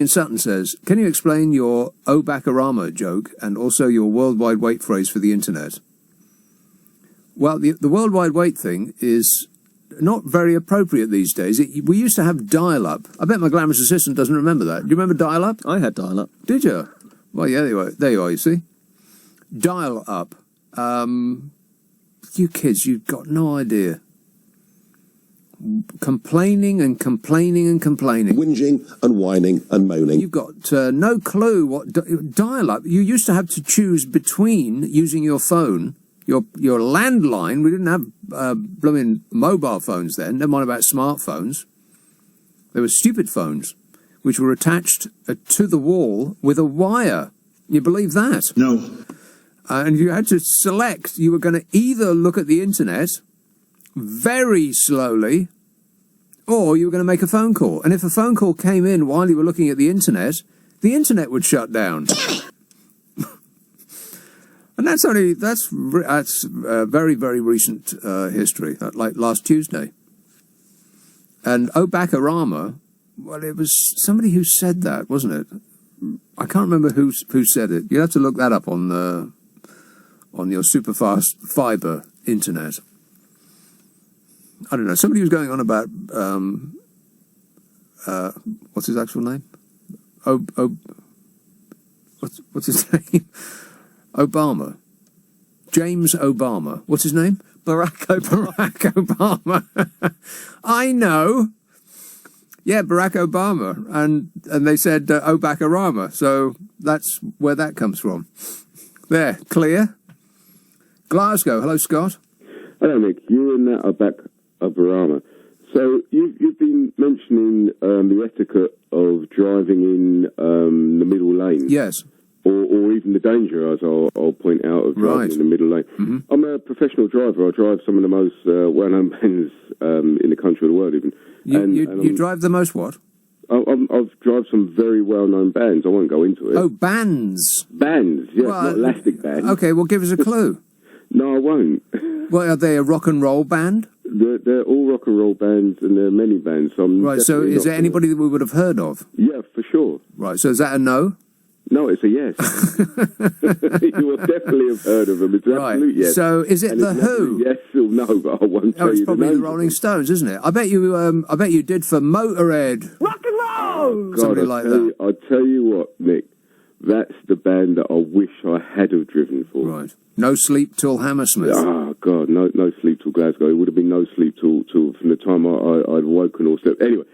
Sutton says, can you explain your "Oh Backorama" joke and also your worldwide wait phrase for the internet? Well, the worldwide wait thing is not very appropriate these days. We used to have dial-up. I bet my glamorous assistant doesn't remember that. Do you remember dial-up? I had dial-up. Did you? Well, yeah, there you are, you see. Dial-up. You kids, you've got no idea. Complaining and complaining and complaining. Whinging and whining and moaning. You've got no clue what dial-up. You used to have to choose between using your phone, your landline. We didn't have blooming mobile phones then. Never mind about smartphones. There were stupid phones, which were attached to the wall with a wire. You believe that? No. And you had to select. You were going to either look at the internet very slowly, or you were going to make a phone call. And if a phone call came in while you were looking at the internet would shut down. And that's very, very recent history, like last Tuesday. And "Oh Backorama," well, it was somebody who said that, wasn't it? I can't remember who said it. You have to look that up on your super fast fibre internet. I don't know. Somebody was going on about what's his actual name? What's his name? Obama. James Obama. What's his name? Barack Obama. Barack Obama. I know. Yeah, Barack Obama. And they said, "Oh Backorama." So that's where that comes from. There, clear. Glasgow. Hello, Scott. Hello, Nick. You and that are back of Barama. So you've been mentioning the etiquette of driving in the middle lane. Yes. Or even the danger, as I'll point out, of driving in the middle lane. Mm-hmm. I'm a professional driver. I drive some of the most well-known bands in the country or the world, even. You drive the most what? I've driven some very well-known bands. I won't go into it. Oh, bands. Bands, yes, well, not elastic bands. Okay, well, give us a clue. No, I won't. Well, are they a rock and roll band? They're all rock and roll bands, and there are many bands. So right, so is there anybody that we would have heard of? Yeah, for sure. Right, so is that a no? No, it's a yes. You will definitely have heard of them. It's an absolute yes. So is it the Who? Yes or no, but I won't tell you. It's probably the Rolling Stones, isn't it? I bet you did for Motorhead. Rock and roll! God, Somebody like that. I'll tell you what, Nick. That's the band that I wish I had have driven for. Right. No Sleep Till Hammersmith. Oh, God, no sleep till Glasgow. It would have been no sleep till from the time I'd woken or slept. Anyway,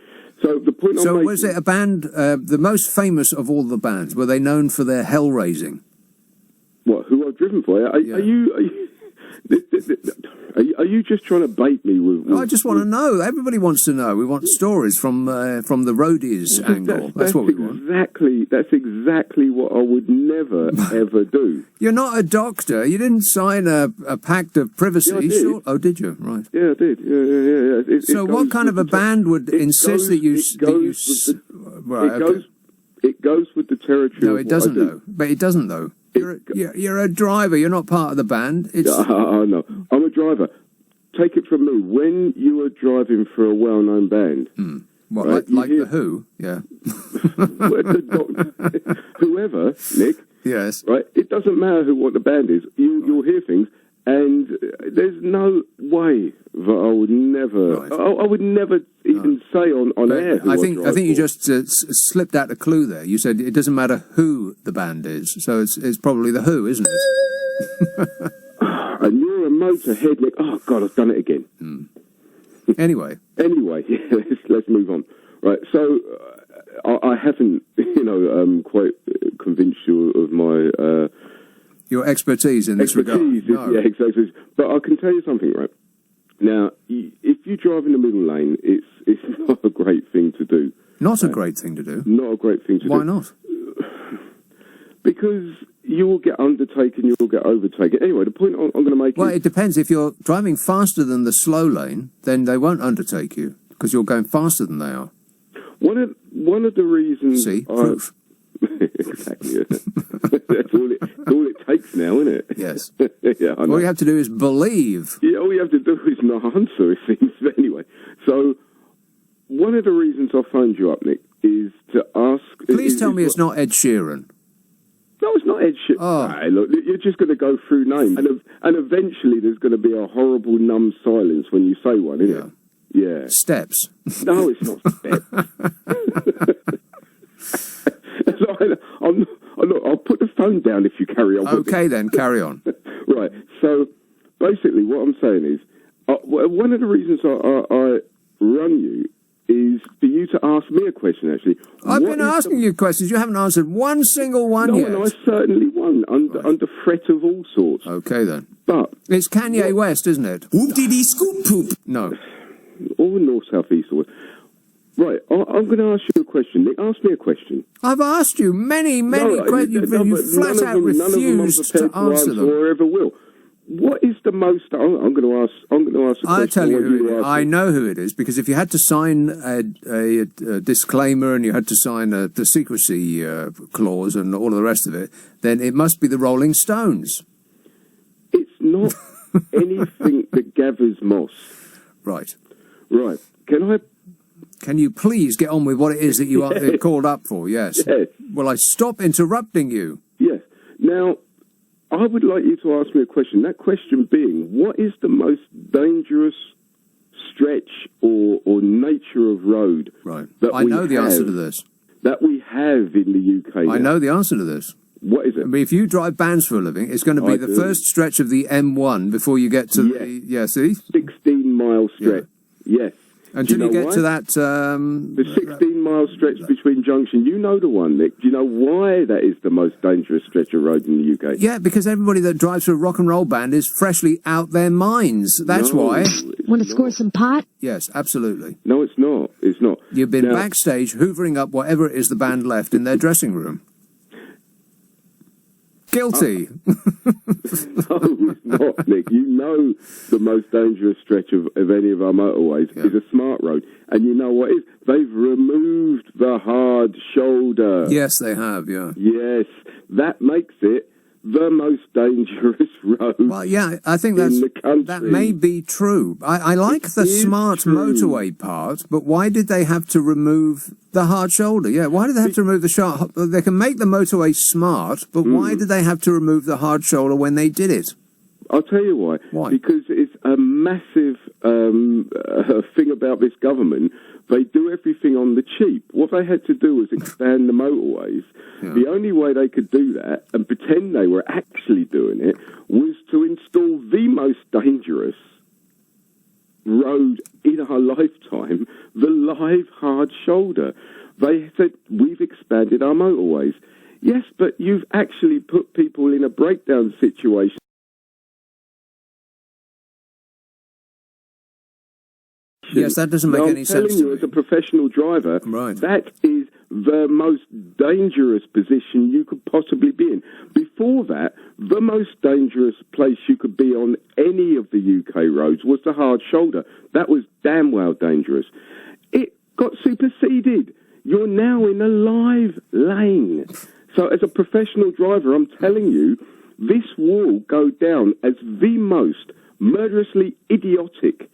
so the point I'm making... was it a band, the most famous of all the bands, were they known for their hell raising? What, who I've driven for? Are you just trying to bait me with... I just want to know. Everybody wants to know. We want stories from the roadies angle. That's what we want. That's exactly what I would never, ever do. You're not a doctor. You didn't sign a pact of privacy. Yeah, I did. Sure. Oh, did you? Right. Yeah, I did. Yeah. So what kind of a band would insist that you... It goes with the territory. No, it doesn't, though. But it doesn't, though. You're a driver. You're not part of the band. No, I'm a driver. Take it from me. When you are driving for a well-known band, what, right, like the Who? Yeah. Whoever, Nick. Yes. Right. It doesn't matter what the band is. You'll hear things, and there's no way that I would never. Right. I would never even say on air. I think you just slipped out a clue there. You said it doesn't matter who the band is, so it's probably the Who, isn't it? And you're a motorhead, Nick. Oh God, I've done it again. Anyway, yeah, let's move on. Right, so I haven't, quite convinced you of my your expertise in this regard. No. Yeah, exactly. But I can tell you something, right? Now, if you drive in the middle lane, it's not a great thing to do. Not a great thing to do. Not a great thing to do. Why not? Because you will get undertaken, you will get overtaken. Anyway, the point I'm going to make it depends. If you're driving faster than the slow lane, then they won't undertake you, because you're going faster than they are. One of the reasons... See? Proof. Exactly. That's all it takes now, isn't it? Yes. Yeah, I know. All you have to do is believe. Yeah, all you have to do is not answer, it seems. But anyway, so one of the reasons I phoned you up, Nick, is to ask Please tell me it's not Ed Sheeran. No, it's not Ed Sheeran. Oh. Right, look, you're just going to go through names, and eventually there's going to be a horrible numb silence when you say one, isn't it? Yeah. Steps. No, it's not Steps. Look, I'll put the phone down if you carry on. Okay, then, carry on. Right. So, basically, what I'm saying is, one of the reasons I run you is for you to ask me a question, actually. I've been asking you questions. You haven't answered one single one yet. No, and I certainly won, under threat of all sorts. Okay, then. But it's Kanye West, isn't it? Whoop-dee-dee scoop poop. No. Or north, south, east, or west. Right, I'm going to ask you a question. Nick, ask me a question. I've asked you many questions. You flat out refused to answer them. Or ever will. What is the most? I'm going to ask. I'm going to ask. I tell you who it is. I know who it is, because if you had to sign a disclaimer and you had to sign the secrecy clause and all of the rest of it, then it must be the Rolling Stones. It's not anything that gathers moss. Right. Right. Can you please get on with what it is that you are called up for? Yes. Yes. Will I stop interrupting you? Yes. Now, I would like you to ask me a question. That question being, what is the most dangerous stretch or nature of road? Right. I know the answer to this. That we have in the UK. I know the answer to this. What is it? I mean, if you drive bands for a living, it's going to be the first stretch of the M1 before you get to the... Yeah, see? 16-mile stretch. Yeah. Yes. Until you get to that... the 16-mile stretch between junction. You know the one, Nick. Do you know why that is the most dangerous stretch of road in the UK? Yeah, because everybody that drives for a rock and roll band is freshly out their minds. That's why. Want to score some pot? Yes, absolutely. No, it's not. It's not. You've been backstage hoovering up whatever it is the band left in their dressing room. Guilty. No, it's not, Nick. You know the most dangerous stretch of any of our motorways is a smart road. And you know what it is? They've removed the hard shoulder. Yes, they have, yeah. Yes. That makes it the most dangerous road. Well, yeah, I think that may be true. I like the smart motorway part, but why did they have to remove the hard shoulder? Yeah, why did they have to remove the sharp? They can make the motorway smart, but why did they have to remove the hard shoulder when they did it? I'll tell you why. Why? Because it's a massive thing about this government. They do everything on the cheap. What they had to do was expand the motorways. Yeah. The only way they could do that and pretend they were actually doing it was to install the most dangerous road in our lifetime, the live hard shoulder. They said, we've expanded our motorways. Yes, but you've actually put people in a breakdown situation. Yes, that doesn't make any sense to me. I'm telling you, as a professional driver, that is the most dangerous position you could possibly be in. Before that, the most dangerous place you could be on any of the UK roads was the hard shoulder. That was damn well dangerous. It got superseded. You're now in a live lane. So as a professional driver, I'm telling you, this will go down as the most murderously idiotic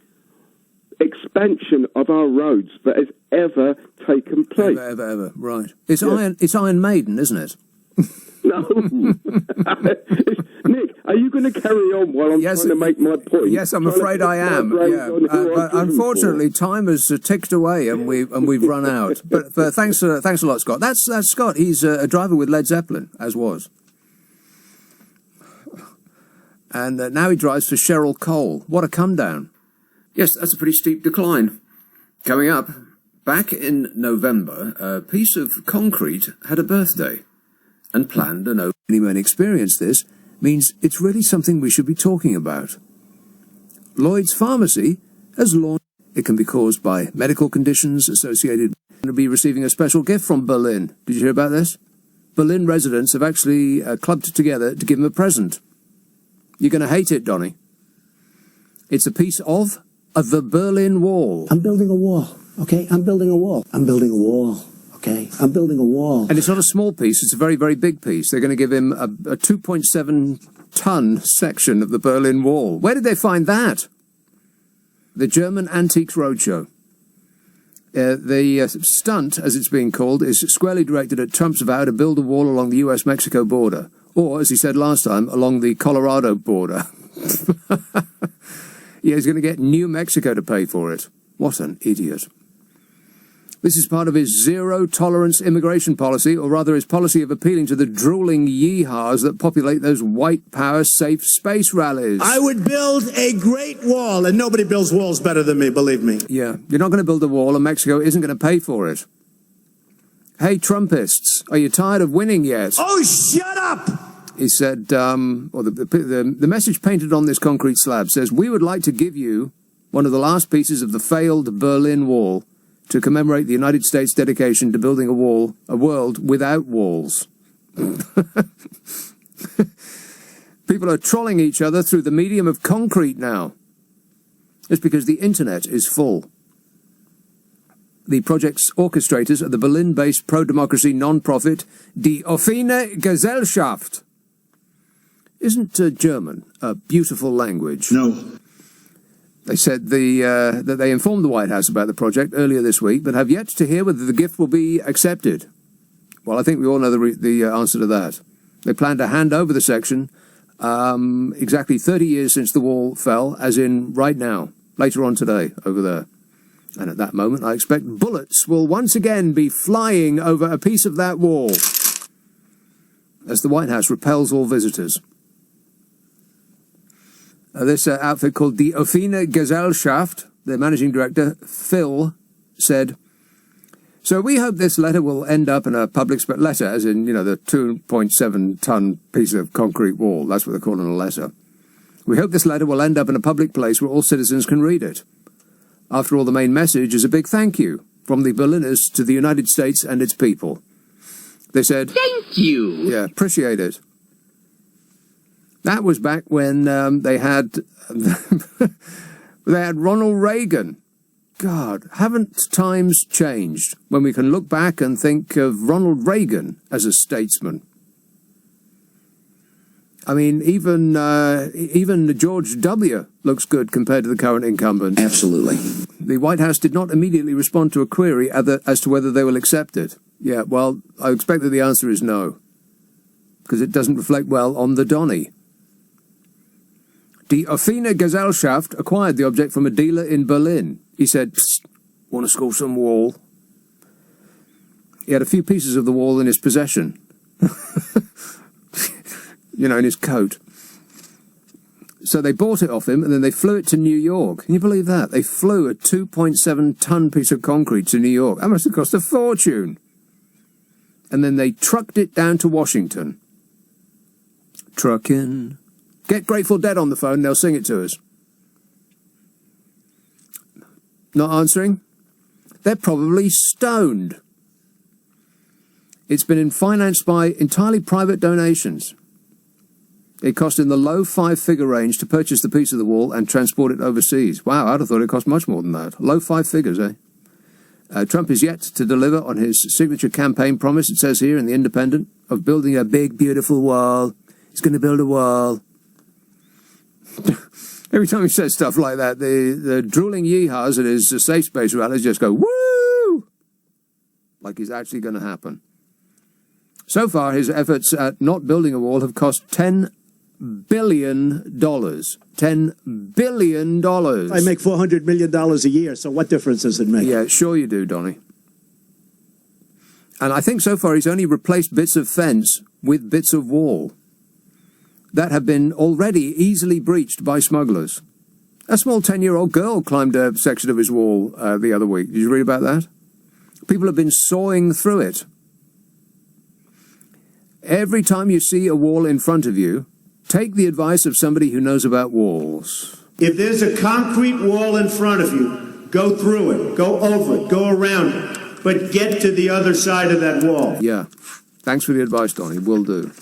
expansion of our roads that has ever taken place. Ever. Right. It's Iron Maiden, isn't it? No. Nick, are you going to carry on while I'm trying to make my point? Yes, I'm afraid I am. Yeah. But unfortunately, time has ticked away and we've run out. But thanks a lot, Scott. That's Scott. He's a driver with Led Zeppelin, as was. And now he drives for Cheryl Cole. What a come down. Yes, that's a pretty steep decline. Coming up, back in November, a piece of concrete had a birthday and planned an open. Many men experience this means it's really something we should be talking about. Lloyd's Pharmacy has launched. It can be caused by medical conditions associated. Going to be receiving a special gift from Berlin. Did you hear about this? Berlin residents have actually clubbed together to give him a present. You're going to hate it, Donny. It's a piece of the Berlin Wall. I'm building a wall, okay? I'm building a wall. I'm building a wall, okay? I'm building a wall. And it's not a small piece, it's a very, very big piece. They're going to give him a 2.7-ton section of the Berlin Wall. Where did they find that? The German Antiques Roadshow. The stunt, as it's being called, is squarely directed at Trump's vow to build a wall along the US-Mexico border, or, as he said last time, along the Colorado border. Yeah, he's going to get New Mexico to pay for it. What an idiot. This is part of his zero-tolerance immigration policy, or rather his policy of appealing to the drooling yeehaws that populate those white power safe space rallies. I would build a great wall, and nobody builds walls better than me, believe me. Yeah, you're not going to build a wall, and Mexico isn't going to pay for it. Hey, Trumpists, are you tired of winning yet? Oh, shut up! He said, the message painted on this concrete slab says, we would like to give you one of the last pieces of the failed Berlin Wall to commemorate the United States' dedication to building a world without walls. People are trolling each other through the medium of concrete now. It's because the internet is full. The project's orchestrators are the Berlin-based pro-democracy non-profit Die Offene Gesellschaft. Isn't German a beautiful language? No. They said that they informed the White House about the project earlier this week, but have yet to hear whether the gift will be accepted. Well, I think we all know the answer to that. They plan to hand over the section exactly 30 years since the wall fell, as in right now, later on today, over there. And at that moment, I expect bullets will once again be flying over a piece of that wall as the White House repels all visitors. This outfit called the Offene Gesellschaft, the managing director, Phil, said, so we hope this letter will end up in a public letter, as in, you know, the 2.7-ton piece of concrete wall. That's what they're calling a letter. We hope this letter will end up in a public place where all citizens can read it. After all, the main message is a big thank you from the Berliners to the United States and its people. They said, thank you. Yeah, appreciate it. That was back when they had Ronald Reagan. God, haven't times changed when we can look back and think of Ronald Reagan as a statesman? I mean, even George W. looks good compared to the current incumbent. Absolutely. The White House did not immediately respond to a query as to whether they will accept it. Yeah, well, I expect that the answer is no, because it doesn't reflect well on the Donny. Die Offene Gesellschaft acquired the object from a dealer in Berlin. He said, psst, want to score some wall? He had a few pieces of the wall in his possession. You know, in his coat. So they bought it off him, and then they flew it to New York. Can you believe that? They flew a 2.7-ton piece of concrete to New York. That must have cost a fortune. And then they trucked it down to Washington. Truckin'. Get Grateful Dead on the phone, they'll sing it to us. Not answering? They're probably stoned. It's been financed by entirely private donations. It cost in the low 5-figure range to purchase the piece of the wall and transport it overseas. Wow, I'd have thought it cost much more than that. Low 5 figures, eh? Trump is yet to deliver on his signature campaign promise, it says here in The Independent, of building a big, beautiful wall. He's going to build a wall. Every time he says stuff like that, the drooling yeehaws at his safe space rallies just go, woo! Like it's actually going to happen. So far, his efforts at not building a wall have cost $10 billion. $10 billion. I make $400 million a year, so what difference does it make? Yeah, sure you do, Donny. And I think so far he's only replaced bits of fence with bits of wall that have been already easily breached by smugglers. A small 10-year-old girl climbed a section of his wall the other week. Did you read about that? People have been sawing through it. Every time you see a wall in front of you, take the advice of somebody who knows about walls. If there's a concrete wall in front of you, go through it, go over it, go around it, but get to the other side of that wall. Yeah. Thanks for the advice, Donny. Will do.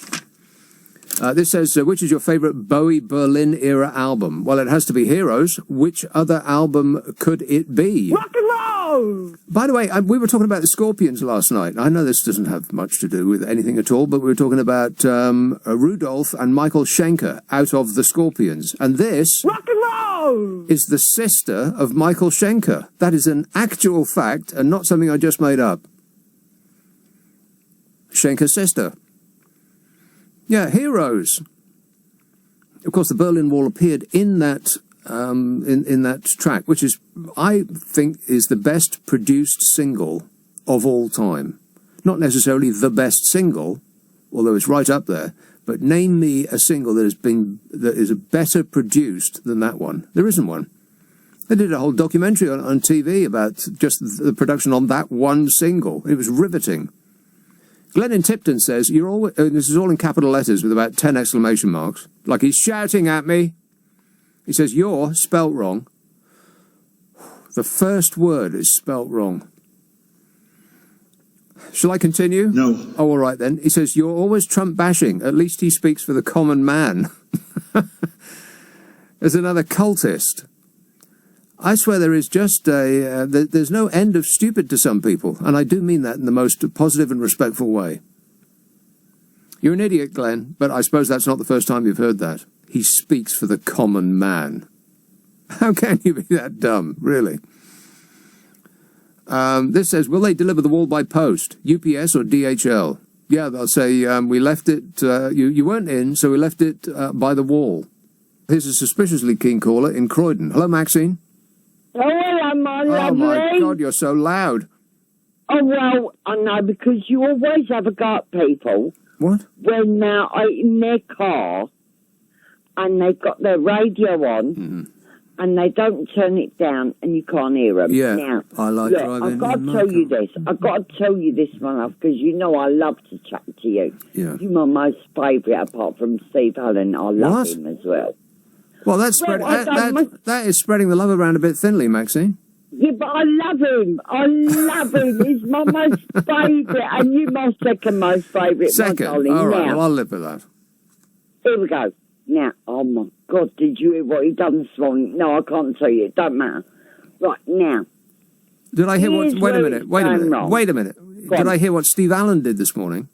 This says, which is your favorite Bowie Berlin-era album? Well, it has to be Heroes. Which other album could it be? Rock and roll! By the way, we were talking about the Scorpions last night. I know this doesn't have much to do with anything at all, but we were talking about Rudolph and Michael Schenker out of the Scorpions. And this... Rock and roll! No! is the sister of Michael Schenker. That is an actual fact and not something I just made up. Schenker's sister. Yeah, heroes. Of course, the Berlin Wall appeared in that in that track, which is, I think, is the best produced single of all time. Not necessarily the best single, although it's right up there. But name me a single that is better produced than that one. There isn't one. They did a whole documentary on TV about just the production on that one single. It was riveting. Glennon Tipton says, "You're all." This is all in capital letters with about 10 exclamation marks, like he's shouting at me. He says, "You're spelt wrong." The first word is spelt wrong. Shall I continue? No. Oh, all right then. He says, "You're always Trump bashing. At least he speaks for the common man." There's another cultist. I swear there is just there's no end of stupid to some people, and I do mean that in the most positive and respectful way. You're an idiot, Glenn, but I suppose that's not the first time you've heard that. He speaks for the common man. How can you be that dumb, really? This says, will they deliver the wall by post, UPS or DHL? Yeah, they'll say, we left it, you weren't in, so we left it by the wall. Here's a suspiciously keen caller in Croydon. Hello, Maxine. Oh, hello, my lovely. Oh, my God, you're so loud. Oh, well, I know, because you always have a go at people. What? When they're in their car and they've got their radio on and they don't turn it down and you can't hear them. Yeah, now, I like look, driving. I've got to tell you this. I've got to tell you this, my love, because you know I love to chat to you. Yeah. You're my most favourite, apart from Steve Allen. I love him as well. Well, that's that is spreading the love around a bit thinly, Maxine. Yeah, but I love him. I love him. He's my most favourite, and you my second most favourite, Second? my darling. All right, now, well, I'll live with that. here we go. Now, oh my God, did you hear what he done this morning? No, I can't tell you. It don't matter. Right, now. Did I hear what... Wait a minute. Go Did on. I hear what Steve Allen did this morning?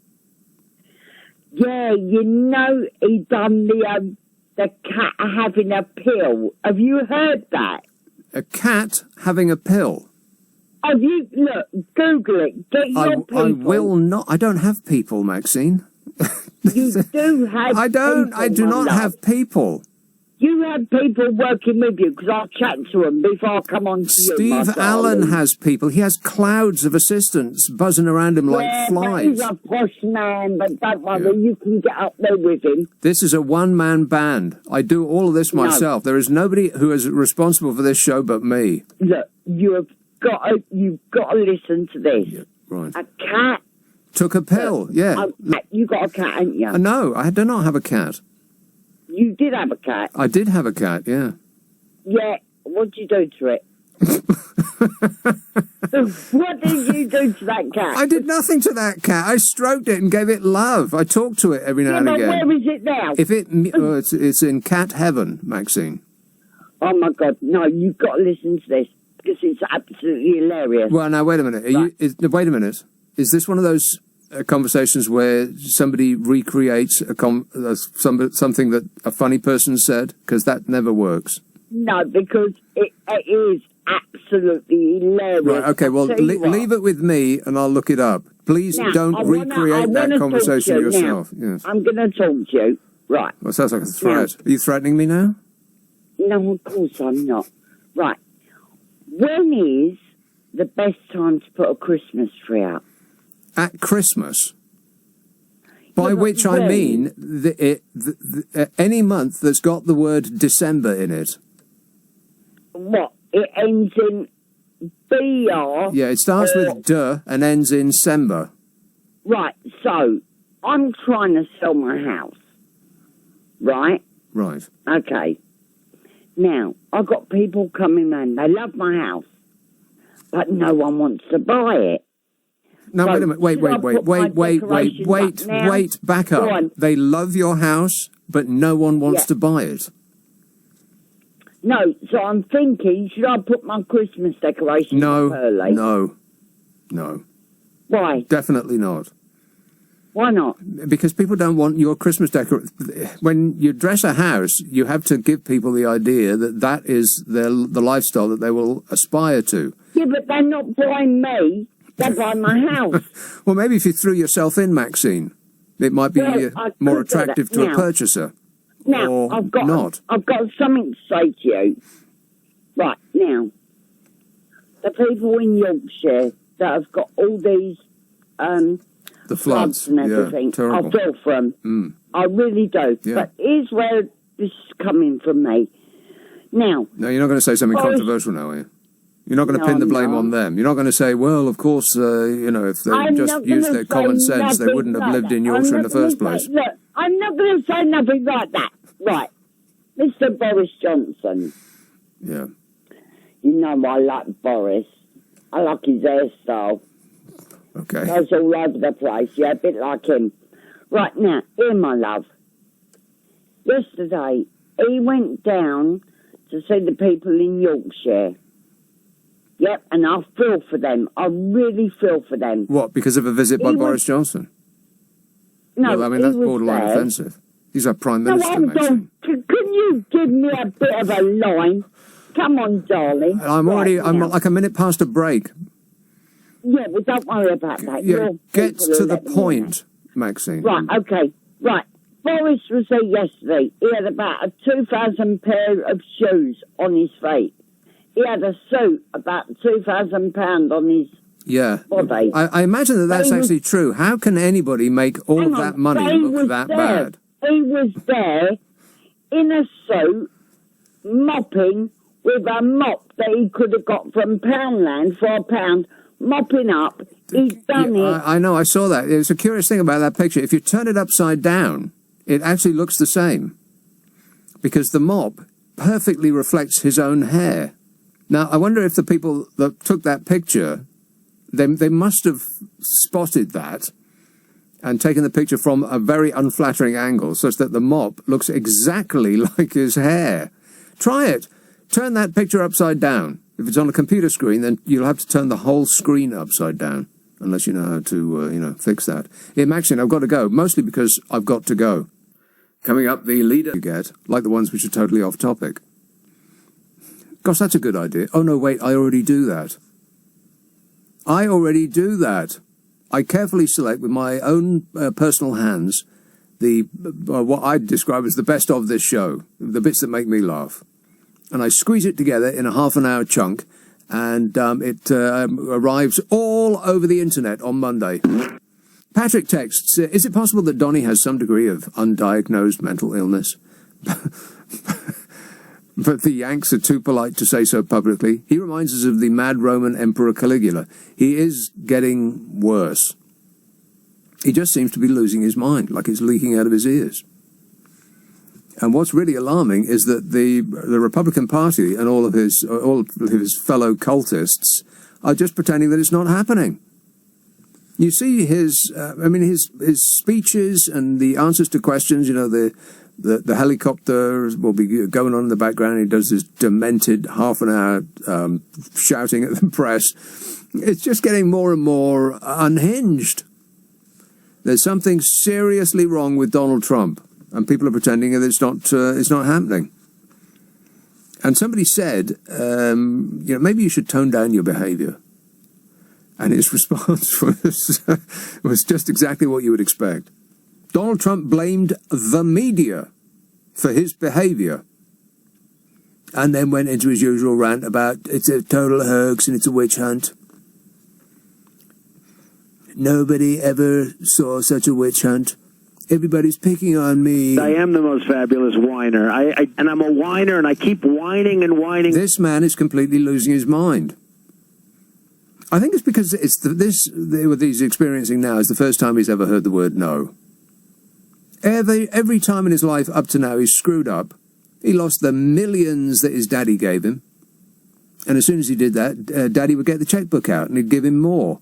Yeah, you know he done the cat having a pill. Have you heard that? A cat having a pill? Have you... Look, Google it. Get your people. I will not... I don't have people, Maxine. You do have I don't. people, I do my not love. have people. You have people working with you, because I'll chat to them before I come on to you, my Steve darling. Allen has people. He has clouds of assistants buzzing around him like flies. He's a posh man, but don't worry, you can get up there with him. This is a one-man band. I do all of this myself. There is nobody who is responsible for this show but me. Look, you've got to listen to this. Yeah, right. A cat. Took a pill, yeah. You got a cat, ain't you? No, I do not have a cat. You did have a cat. I did have a cat, yeah. Yeah. What did you do to it? What did you do to that cat? I did nothing to that cat. I stroked it and gave it love. I talk to it every now and again. Where is it now? If it, it's in cat heaven, Maxine. Oh my God! No, you've got to listen to this because it's absolutely hilarious. Well, now wait a minute. Wait a minute. Is this one of those conversations where somebody recreates something that a funny person said? Because that never works. No, because it is absolutely hilarious. Right, okay, well, leave it with me and I'll look it up. Please don't recreate that conversation yourself. Yes. I'm going to talk to you. Right. Well, it sounds like a threat. Are you threatening me now? No, of course I'm not. Right. When is the best time to put a Christmas tree out? At Christmas. By which I mean any month that's got the word December in it. What? It ends in BR. Yeah, it starts with D and ends in Sember. Right, so I'm trying to sell my house. Right? Right. Okay. Now, I've got people coming round. They love my house. But no one wants to buy it. No, so wait a minute. Wait, back up. They love your house, but no one wants to buy it. No, so I'm thinking, should I put my Christmas decorations up early? No. Why? Definitely not. Why not? Because people don't want your Christmas decoration. When you dress a house, you have to give people the idea that that is the lifestyle that they will aspire to. Yeah, but they're not buying me. They're buying my house. Well, maybe if you threw yourself in, Maxine, it might be more attractive to a purchaser. Now, or I've got something to say to you. Right, now, the people in Yorkshire that have got all these the floods and everything, I feel for them. I really do. Yeah. But here's where this is coming from me. Now... No, you're not going to say something controversial now, are you? You're not going to pin the blame on them. You're not going to say, well, of course, if they just used their common sense, they wouldn't have lived in Yorkshire in the first place. Look, I'm not going to say nothing like that. Right. Mr. Boris Johnson. Yeah. You know I like Boris. I like his hairstyle. Okay. Goes all over the place. Yeah, a bit like him. Right, now, here, my love. Yesterday, he went down to see the people in Yorkshire. Yep, and I feel for them. I really feel for them. What, because of a visit by Boris Johnson? No, well, I mean, that's borderline offensive. He's our Prime Minister, Maxine. Can you give me a bit of a line? Come on, darling. I'm like a minute past a break. Yeah, well, don't worry about that. Yeah, get to the point, Maxine. Right, okay. Right. Boris was there yesterday. He had about a 2,000 pair of shoes on his feet. He had a suit about £2,000 on his body. I imagine that's actually true. How can anybody make all that money look that bad? He was there in a suit, mopping with a mop that he could have got from Poundland for £1, mopping up. He's done it. I know, I saw that. It's a curious thing about that picture. If you turn it upside down, it actually looks the same. Because the mop perfectly reflects his own hair. Now, I wonder if the people that took that picture, they must have spotted that and taken the picture from a very unflattering angle, such that the mop looks exactly like his hair. Try it. Turn that picture upside down. If it's on a computer screen, then you'll have to turn the whole screen upside down, unless you know how to, fix that. Yeah, Maxine, I've got to go, mostly because I've got to go. Coming up, the leader you get, like the ones which are totally off topic. Gosh, that's a good idea. Oh, no, wait, I already do that. I carefully select with my own personal hands what I'd describe as the best of this show, the bits that make me laugh. And I squeeze it together in a half-an-hour chunk, and it arrives all over the internet on Monday. Patrick texts, is it possible that Donny has some degree of undiagnosed mental illness? But the Yanks are too polite to say so publicly. He reminds us of the mad Roman Emperor Caligula. He is getting worse. He just seems to be losing his mind, like it's leaking out of his ears. And what's really alarming is that the Republican Party and all of his fellow cultists are just pretending that it's not happening. You see his speeches and the answers to questions, the helicopter will be going on in the background. He does this demented half-an-hour shouting at the press. It's just getting more and more unhinged. There's something seriously wrong with Donald Trump, and people are pretending that it's not happening. And somebody said, maybe you should tone down your behaviour. And his response was just exactly what you would expect. Donald Trump blamed the media for his behaviour, and then went into his usual rant about it's a total hoax and it's a witch hunt. Nobody ever saw such a witch hunt. Everybody's picking on me. I am the most fabulous whiner. And I'm a whiner, and I keep whining and whining. This man is completely losing his mind. I think it's because what he's experiencing now is the first time he's ever heard the word no. Every time in his life up to now he's screwed up. He lost the millions that his daddy gave him. And as soon as he did that, Daddy would get the checkbook out and he'd give him more.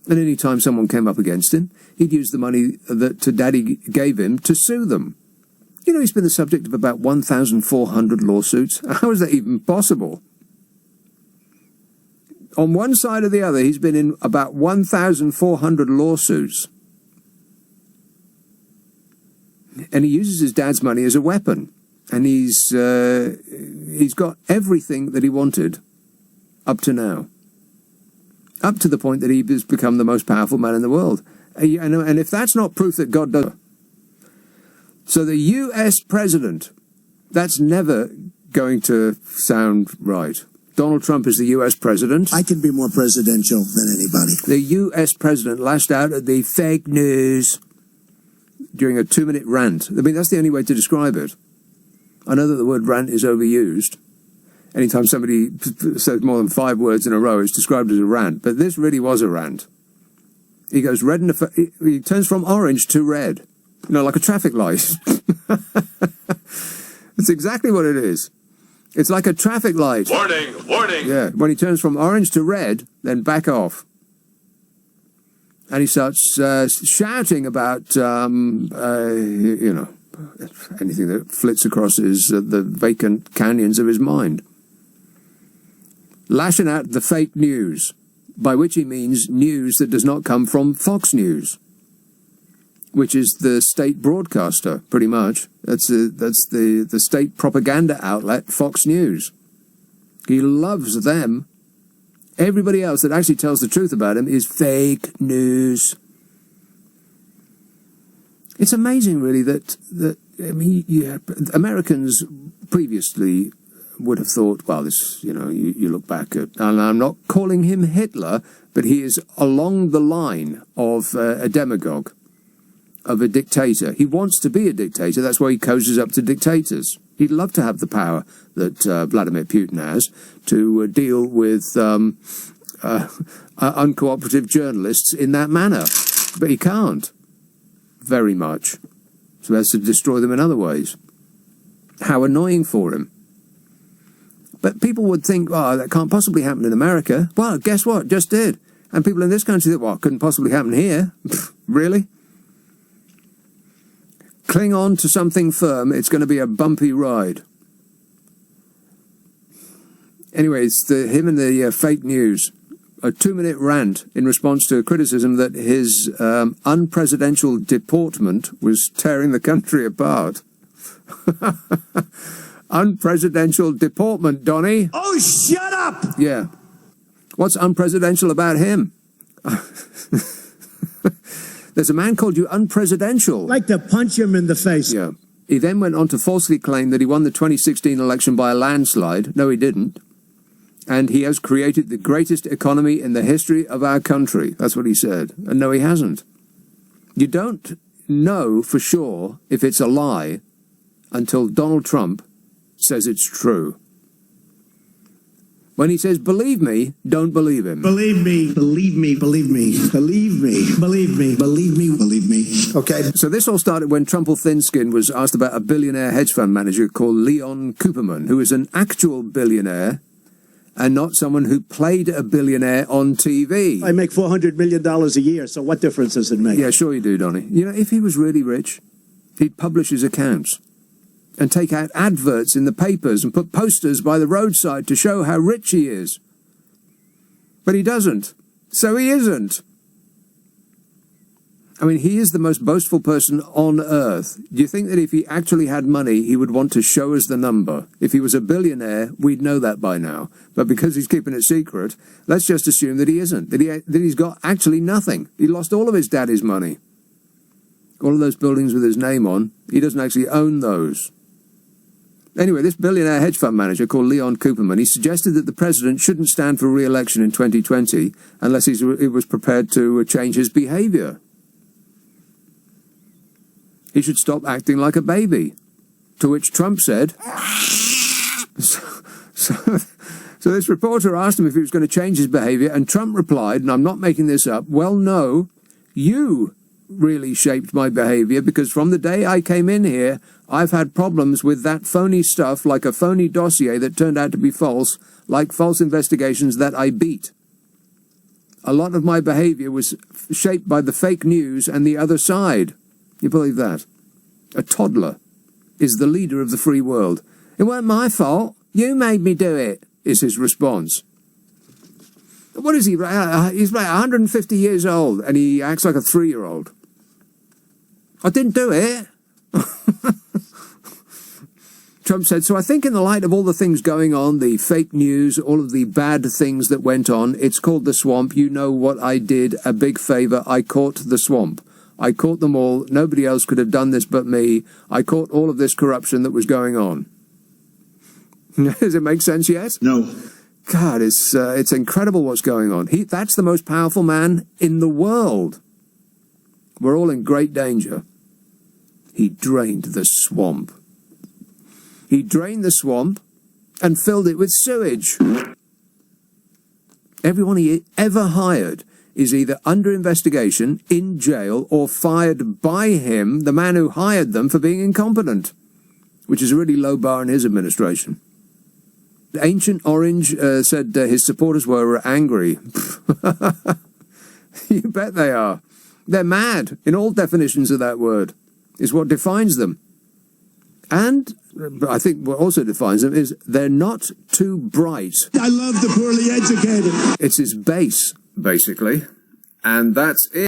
And any time someone came up against him, he'd use the money that Daddy gave him to sue them. He's been the subject of about 1,400 lawsuits. How is that even possible? On one side or the other, he's been in about 1,400 lawsuits. And he uses his dad's money as a weapon. And he's got everything that he wanted up to now. Up to the point that he has become the most powerful man in the world. And if that's not proof that God does... So the US president, that's never going to sound right. Donald Trump is the US president. I can be more presidential than anybody. The US president lashed out at the fake news during a 2-minute rant. I mean, that's the only way to describe it. I know that the word rant is overused. Anytime somebody says more than 5 words in a row, it's described as a rant. But this really was a rant. He goes red in the... He turns from orange to red. You know, like a traffic light. That's exactly what it is. It's like a traffic light. Warning, warning. Yeah, when he turns from orange to red, then back off. And he starts shouting about, you know, anything that flits across the vacant canyons of his mind. Lashing out the fake news, by which he means news that does not come from Fox News, which is the state broadcaster, pretty much. That's the state propaganda outlet, Fox News. He loves them. Everybody else that actually tells the truth about him is fake news. It's amazing, really, that I mean, Americans previously would have thought, well, this, you know, you look back at, and I'm not calling him Hitler, but he is along the line of a demagogue, of a dictator. He wants to be a dictator. That's why he cozies up to dictators. He'd love to have the power that Vladimir Putin has to deal with uncooperative journalists in that manner. But he can't, very much. So he has to destroy them in other ways. How annoying for him. But people would think, oh, that can't possibly happen in America. Well, guess what? Just did. And people in this country think, well, it couldn't possibly happen here. Really? Cling on to something firm. It's going to be a bumpy ride. Anyway, it's him and the fake news. A 2-minute rant in response to a criticism that his unpresidential deportment was tearing the country apart. Unpresidential deportment, Donny. Oh, shut up! Yeah. What's unpresidential about him? There's a man called you unpresidential. Like to punch him in the face. Yeah. He then went on to falsely claim that he won the 2016 election by a landslide. No, he didn't. And he has created the greatest economy in the history of our country. That's what he said. And no, he hasn't. You don't know for sure if it's a lie until Donald Trump says it's true. When he says, believe me, don't believe him. Believe me, believe me, believe me, believe me, believe me, believe me, believe me. Okay. So this all started when Trumple Thinskin was asked about a billionaire hedge fund manager called Leon Cooperman, who is an actual billionaire and not someone who played a billionaire on TV. I make $400 million a year, so what difference does it make? Yeah, sure you do, Donny. You know, if he was really rich, he'd publish his accounts and take out adverts in the papers and put posters by the roadside to show how rich he is. But he doesn't. So he isn't. I mean, he is the most boastful person on earth. Do you think that if he actually had money, he would want to show us the number? If he was a billionaire, we'd know that by now. But because he's keeping it secret, let's just assume that he isn't, that he's got actually nothing. He lost all of his daddy's money. All of those buildings with his name on, he doesn't actually own those. Anyway, this billionaire hedge fund manager called Leon Cooperman, he suggested that the president shouldn't stand for re-election in 2020 unless he was prepared to change his behavior. He should stop acting like a baby. To which Trump said... So this reporter asked him if he was going to change his behavior, and Trump replied, and I'm not making this up, well, no, you really shaped my behavior, because from the day I came in here, I've had problems with that phony stuff, like a phony dossier that turned out to be false, like false investigations that I beat. A lot of my behavior was shaped by the fake news and the other side. You believe that? A toddler is the leader of the free world. It weren't my fault. You made me do it, is his response. What is he? He's like 150 years old, and he acts like a 3-year-old. I didn't do it. Trump said, so I think in the light of all the things going on, the fake news, all of the bad things that went on, it's called the swamp. You know what I did, a big favor. I caught the swamp. I caught them all. Nobody else could have done this but me. I caught all of this corruption that was going on. Does it make sense yet? No. God, it's incredible what's going on. That's the most powerful man in the world. We're all in great danger. He drained the swamp. He drained the swamp and filled it with sewage. Everyone he ever hired is either under investigation, in jail, or fired by him, the man who hired them, for being incompetent, which is a really low bar in his administration. Ancient Orange said his supporters were angry. You bet they are. They're mad, in all definitions of that word. It's what defines them. And I think what also defines them is they're not too bright. I love the poorly educated. It's his base, basically. And that's it.